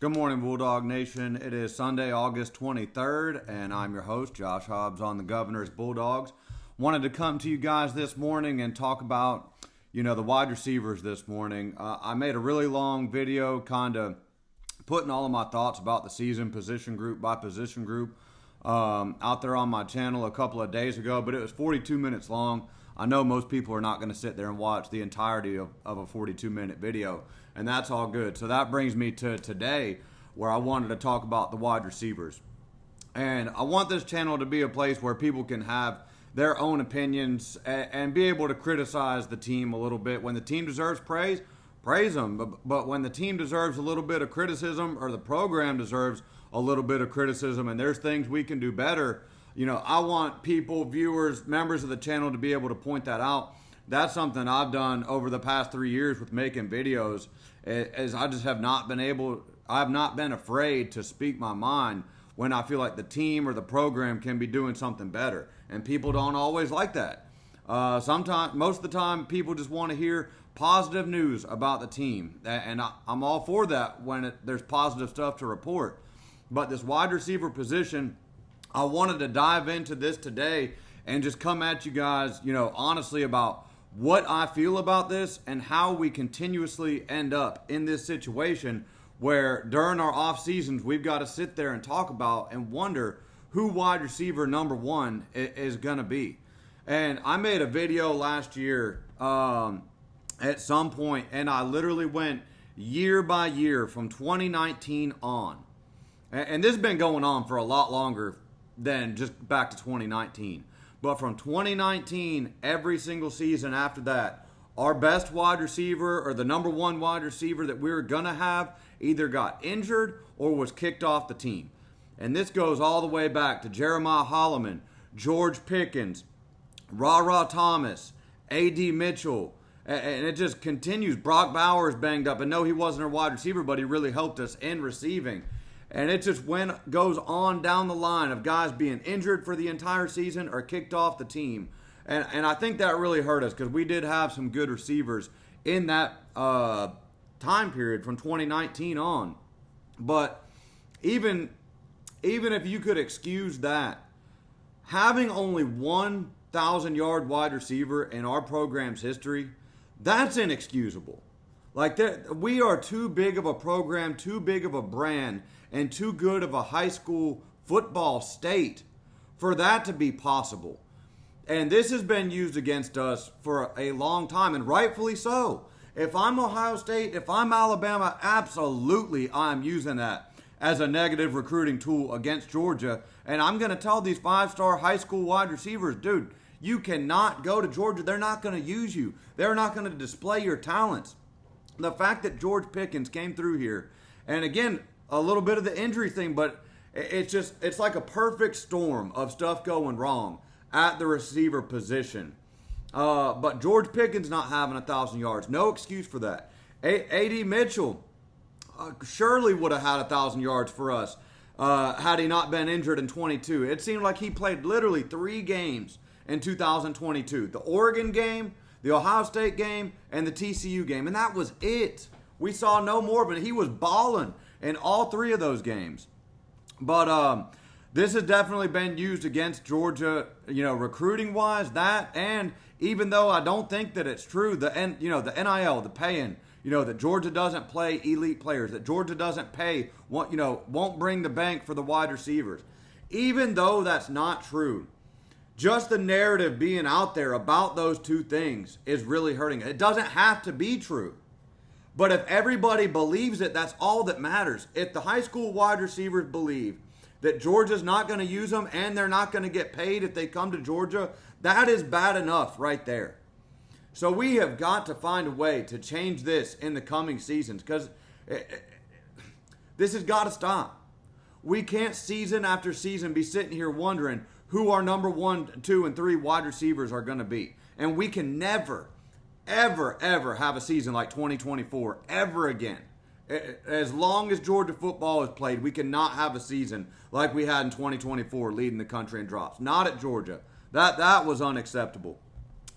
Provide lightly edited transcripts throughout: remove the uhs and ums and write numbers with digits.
Good morning, Bulldog Nation. It is Sunday, August 23rd, and I'm your host, Josh Hobbs, on the Governor's Bulldogs. Wanted to come to you guys this morning and talk about, the wide receivers this morning. I made a really long video kind of putting all of my thoughts about the season, position group by position group, out there on my channel a couple of days ago, but it was 42 minutes long. I know most people are not going to sit there and watch the entirety of a 42-minute video, and that's all good. So that brings me to today, where I wanted to talk about the wide receivers. And I want this channel to be a place where people can have their own opinions and be able to criticize the team a little bit. When the team deserves praise, praise them. But when the team deserves a little bit of criticism, or the program deserves a little bit of criticism, and there's things we can do better, I want people, viewers, members of the channel to be able to point that out. That's something I've done over the past 3 years with making videos, as I just have not been afraid to speak my mind when I feel like the team or the program can be doing something better. And people don't always like that. Sometimes, most of the time, people just want to hear positive news about the team. And I'm all for that when there's positive stuff to report. But this wide receiver position, I wanted to dive into this today and just come at you guys, honestly about what I feel about this and how we continuously end up in this situation where during our off seasons we've got to sit there and talk about and wonder who wide receiver number one is going to be. And I made a video last year at some point, and I literally went year by year from 2019 on. And this has been going on for a lot longer than just back to 2019. But from 2019, every single season after that, our best wide receiver or the number one wide receiver that we were going to have either got injured or was kicked off the team. And this goes all the way back to Jeremiah Holloman, George Pickens, Ra Thomas, A.D. Mitchell, and it just continues. Brock Bowers banged up. And no, he wasn't our wide receiver, but he really helped us in receiving. And it just goes on down the line of guys being injured for the entire season or kicked off the team. And I think that really hurt us because we did have some good receivers in that time period from 2019 on. But even if you could excuse that, having only 1,000-yard wide receiver in our program's history, that's inexcusable. Like, we are too big of a program, too big of a brand, and too good of a high school football state for that to be possible. And this has been used against us for a long time, and rightfully so. If I'm Ohio State, if I'm Alabama, absolutely I'm using that as a negative recruiting tool against Georgia. And I'm going to tell these five-star high school wide receivers, dude, you cannot go to Georgia. They're not going to use you. They're not going to display your talents. The fact that George Pickens came through here, and again, a little bit of the injury thing, but it's like a perfect storm of stuff going wrong at the receiver position. But George Pickens not having 1,000 yards, no excuse for that. A.D. Mitchell surely would have had 1,000 yards for us had he not been injured in 22. It seemed like he played literally 3 games in 2022. The Oregon game, the Ohio State game, and the TCU game. And that was it. We saw no more, but he was balling in all 3 of those games. But this has definitely been used against Georgia, recruiting-wise, that. And even though I don't think that it's true, the NIL, the paying, that Georgia doesn't play elite players, that Georgia doesn't pay, won't bring the bank for the wide receivers. Even though that's not true, just the narrative being out there about those 2 things is really hurting it. It doesn't have to be true. But if everybody believes it, that's all that matters. If the high school wide receivers believe that Georgia's not going to use them and they're not going to get paid if they come to Georgia, that is bad enough right there. So we have got to find a way to change this in the coming seasons because this has got to stop. We can't season after season be sitting here wondering who our number 1, 2, and 3 wide receivers are going to be. And we can never, ever, ever have a season like 2024 ever again. As long as Georgia football is played, we cannot have a season like we had in 2024 leading the country in drops. Not at Georgia. That was unacceptable.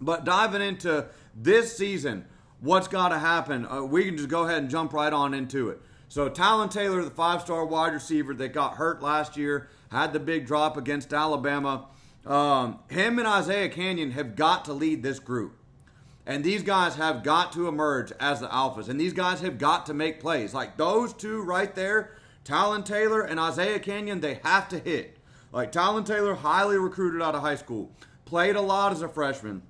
But diving into this season, what's got to happen, we can just go ahead and jump right on into it. So Talon Taylor, the 5-star wide receiver that got hurt last year, had the big drop against Alabama. Him and Isaiah Canyon have got to lead this group. And these guys have got to emerge as the alphas. And these guys have got to make plays. Like those two right there, Talon Taylor and Isaiah Canyon, they have to hit. Like Talon Taylor, highly recruited out of high school, played a lot as a freshman.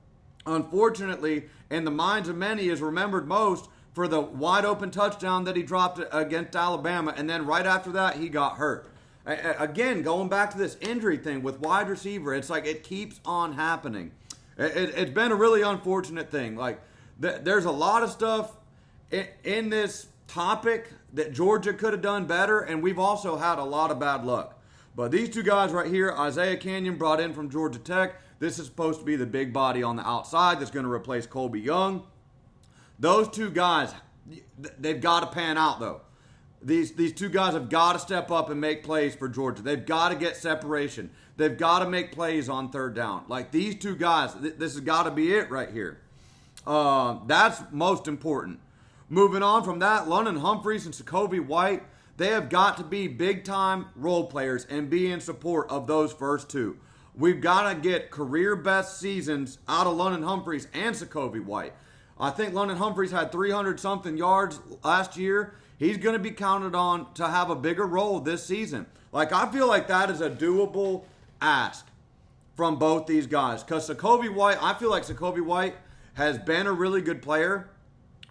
Unfortunately, in the minds of many, is remembered most for the wide open touchdown that he dropped against Alabama. And then right after that, he got hurt. Again, going back to this injury thing with wide receiver, it's like it keeps on happening. It's been a really unfortunate thing. Like, there's a lot of stuff in this topic that Georgia could have done better, and we've also had a lot of bad luck. But these two guys right here, Isaiah Canyon brought in from Georgia Tech. This is supposed to be the big body on the outside that's going to replace Colby Young. Those two guys, they've got to pan out, though. These two guys have got to step up and make plays for Georgia. They've got to get separation. They've got to make plays on third down. Like these two guys, this has got to be it right here. That's most important. Moving on from that, London Humphreys and Sokovie White, they have got to be big-time role players and be in support of those first two. We've got to get career-best seasons out of London Humphreys and Sokovie White. I think London Humphreys had 300-something yards last year. He's going to be counted on to have a bigger role this season. Like, I feel like that is a doable ask from both these guys. Because Sokovie White, I feel like Sokovie White has been a really good player,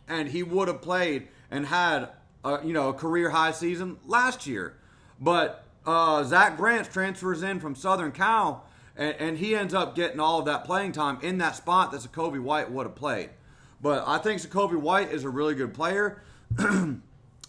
and he would have played and had a career-high season last year. But Zach Grant transfers in from Southern Cal, and he ends up getting all of that playing time in that spot that Sokovie White would have played. But I think Sokovie White is a really good player.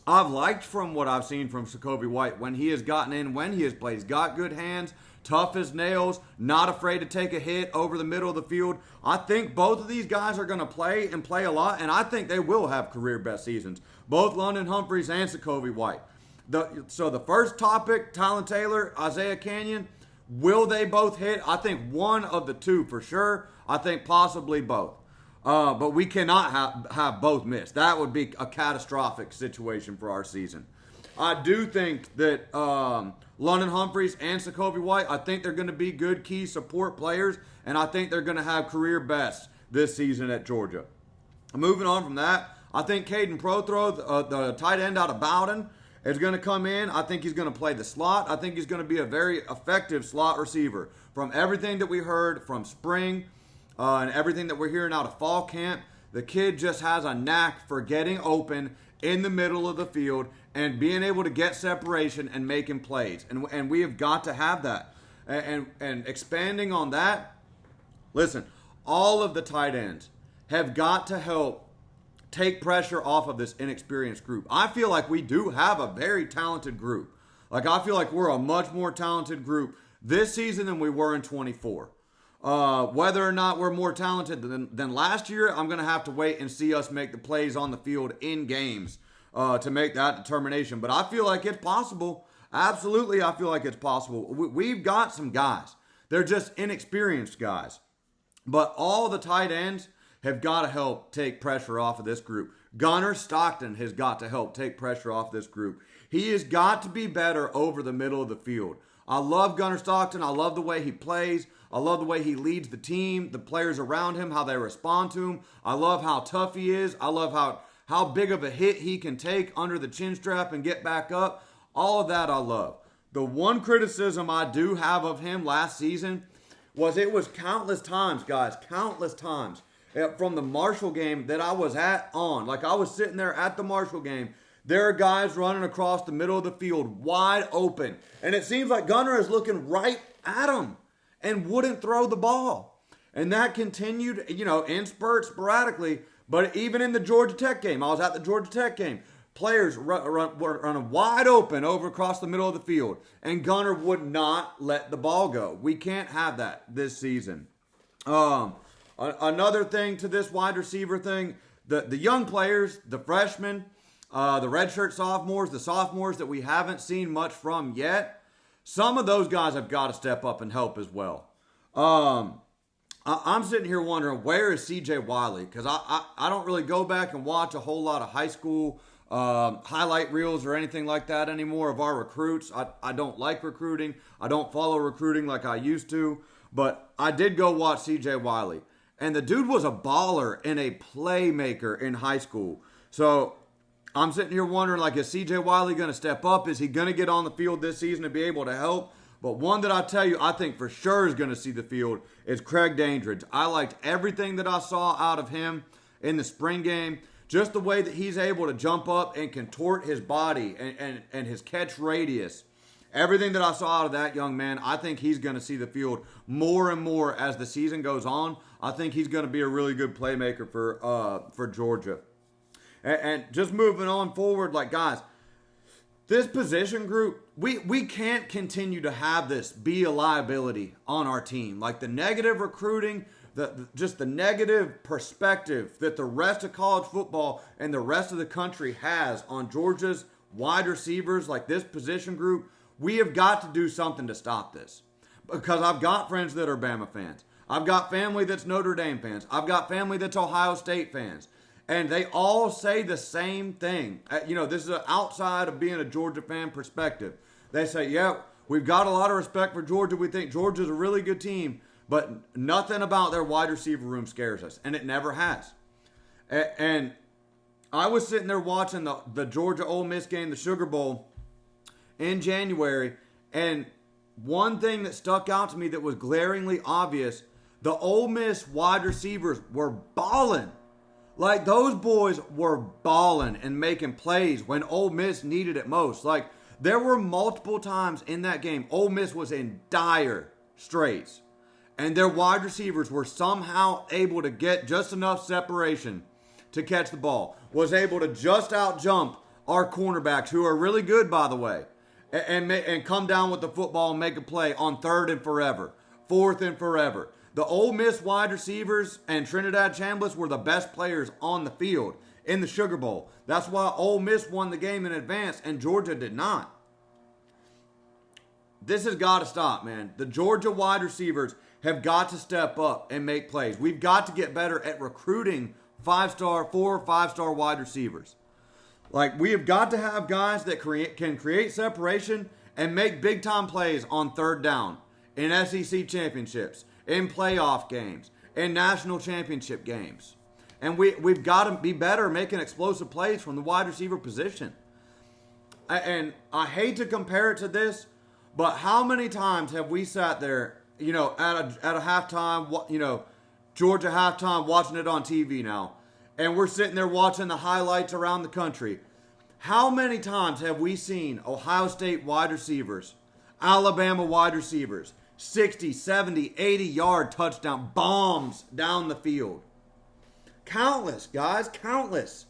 I've liked from what I've seen from Sokovie White when he has gotten in, when he has played. He's got good hands, tough as nails, not afraid to take a hit over the middle of the field. I think both of these guys are going to play and play a lot, and I think they will have career best seasons. Both London Humphreys and Sokovie White. So the first topic, Talon Taylor, Isaiah Canyon, will they both hit? I think one of the two for sure. I think possibly both. But we cannot have both miss. That would be a catastrophic situation for our season. I do think that London Humphreys and Sokovie White, I think they're going to be good key support players, and I think they're going to have career bests this season at Georgia. Moving on from that, I think Caden Prothro, the tight end out of Bowden, is going to come in. I think he's going to play the slot. I think he's going to be a very effective slot receiver. From everything that we heard from spring, and everything that we're hearing out of fall camp, the kid just has a knack for getting open in the middle of the field and being able to get separation and making plays. And we have got to have that. And expanding on that, listen, all of the tight ends have got to help take pressure off of this inexperienced group. I feel like we do have a very talented group. Like, I feel like we're a much more talented group this season than we were in 24. Whether or not we're more talented than last year, I'm going to have to wait and see us make the plays on the field in games to make that determination. But I feel like it's possible. Absolutely, I feel like it's possible. We've got some guys. They're just inexperienced guys. But all the tight ends have got to help take pressure off of this group. Gunnar Stockton has got to help take pressure off this group. He has got to be better over the middle of the field. I love Gunnar Stockton. I love the way he plays. I love the way he leads the team, the players around him, how they respond to him. I love how tough he is. I love how big of a hit he can take under the chin strap and get back up. All of that I love. The one criticism I do have of him last season was it was countless times, guys, countless times from the Marshall game that I was on. Like, I was sitting there at the Marshall game. There are guys running across the middle of the field wide open. And it seems like Gunnar is looking right at him and wouldn't throw the ball. And that continued, in spurts sporadically. But even in the Georgia Tech game, I was at the Georgia Tech game. Players were running wide open over across the middle of the field. And Gunnar would not let the ball go. We can't have that this season. Another thing to this wide receiver thing, the young players, the freshmen, the redshirt sophomores, the sophomores that we haven't seen much from yet, some of those guys have got to step up and help as well. I'm sitting here wondering, where is C.J. Wiley? Because I don't really go back and watch a whole lot of high school highlight reels or anything like that anymore of our recruits. I don't like recruiting. I don't follow recruiting like I used to. But I did go watch CJ Wiley. And the dude was a baller and a playmaker in high school. So I'm sitting here wondering, like, is CJ Wiley going to step up? Is he going to get on the field this season to be able to help? But one that I tell you I think for sure is going to see the field is Craig Dandridge. I liked everything that I saw out of him in the spring game. Just the way that he's able to jump up and contort his body and his catch radius. Everything that I saw out of that young man, I think he's going to see the field more and more as the season goes on. I think he's going to be a really good playmaker for Georgia. And just moving on forward, like, guys, this position group, we can't continue to have this be a liability on our team. Like, the negative recruiting, just the negative perspective that the rest of college football and the rest of the country has on Georgia's wide receivers, like this position group, we have got to do something to stop this. Because I've got friends that are Bama fans. I've got family that's Notre Dame fans. I've got family that's Ohio State fans. And they all say the same thing. This is outside of being a Georgia fan perspective. They say, yeah, we've got a lot of respect for Georgia. We think Georgia's a really good team. But nothing about their wide receiver room scares us. And it never has. And I was sitting there watching the Georgia Ole Miss game, the Sugar Bowl, in January. And one thing that stuck out to me that was glaringly obvious, the Ole Miss wide receivers were balling. Like, those boys were balling and making plays when Ole Miss needed it most. Like, there were multiple times in that game Ole Miss was in dire straits. And their wide receivers were somehow able to get just enough separation to catch the ball. Was able to just out-jump our cornerbacks, who are really good, by the way, and come down with the football and make a play on 3rd and forever, 4th and forever. The Ole Miss wide receivers and Trinidad Chambliss were the best players on the field in the Sugar Bowl. That's why Ole Miss won the game in advance and Georgia did not. This has got to stop, man. The Georgia wide receivers have got to step up and make plays. We've got to get better at recruiting 4 or 5-star wide receivers. Like, we have got to have guys that can create separation and make big-time plays on 3rd down in SEC championships, in playoff games, in national championship games. And we've got to be better making explosive plays from the wide receiver position. And I hate to compare it to this, but how many times have we sat there, at a halftime, Georgia halftime, watching it on TV now, and we're sitting there watching the highlights around the country. How many times have we seen Ohio State wide receivers, Alabama wide receivers, 60, 70, 80-yard touchdown bombs down the field? Countless, guys, countless.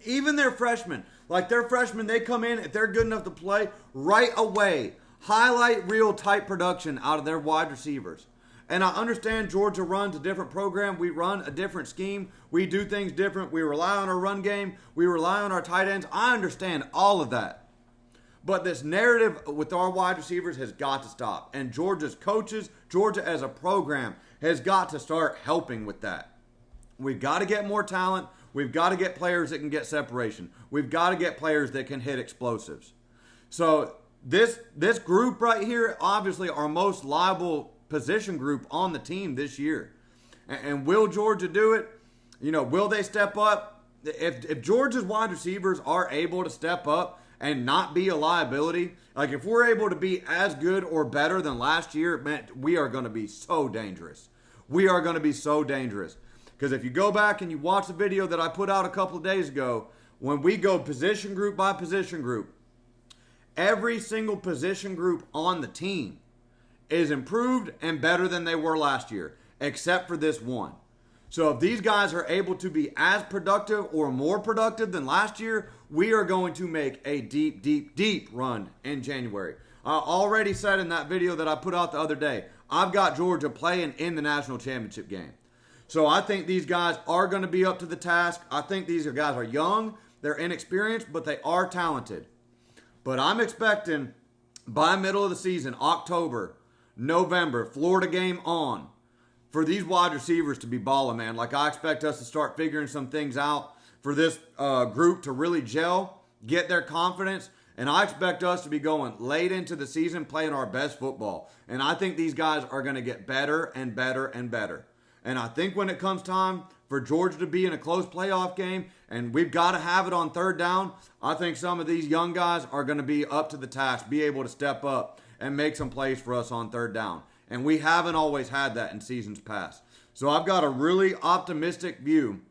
Even their freshmen, they come in, if they're good enough to play, right away, highlight reel type production out of their wide receivers. And I understand Georgia runs a different program. We run a different scheme. We do things different. We rely on our run game. We rely on our tight ends. I understand all of that. But this narrative with our wide receivers has got to stop. And Georgia's coaches, Georgia as a program, has got to start helping with that. We've got to get more talent. We've got to get players that can get separation. We've got to get players that can hit explosives. So this group right here, obviously our most liable position group on the team this year. And will Georgia do it? Will they step up? If Georgia's wide receivers are able to step up and not be a liability, like if we're able to be as good or better than last year, man, we are going to be so dangerous. We are going to be so dangerous. Because if you go back and you watch the video that I put out a couple of days ago, when we go position group by position group, every single position group on the team is improved and better than they were last year, except for this one. So if these guys are able to be as productive or more productive than last year, we are going to make a deep, deep, deep run in January. I already said in that video that I put out the other day, I've got Georgia playing in the national championship game. So I think these guys are going to be up to the task. I think these guys are young, they're inexperienced, but they are talented. But I'm expecting by middle of the season, October, November, Florida game on, for these wide receivers to be balling, man. Like, I expect us to start figuring some things out for this group to really gel, get their confidence. And I expect us to be going late into the season playing our best football. And I think these guys are going to get better and better and better. And I think when it comes time for Georgia to be in a close playoff game, and we've got to have it on third down, I think some of these young guys are going to be up to the task, be able to step up and make some plays for us on third down. And we haven't always had that in seasons past. So I've got a really optimistic view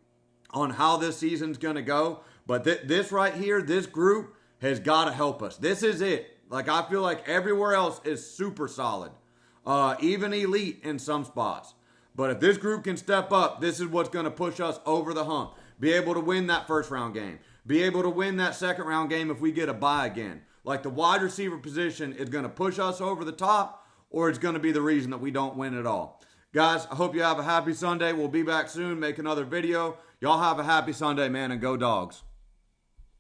on how this season's going to go. But this right here, this group has got to help us. This is it. Like, I feel like everywhere else is super solid, even elite in some spots. But if this group can step up, this is what's going to push us over the hump. Be able to win that first round game. Be able to win that second round game if we get a bye again. Like, the wide receiver position is going to push us over the top, or it's going to be the reason that we don't win at all. Guys, I hope you have a happy Sunday. We'll be back soon, make another video. Y'all have a happy Sunday, man, and go Dogs.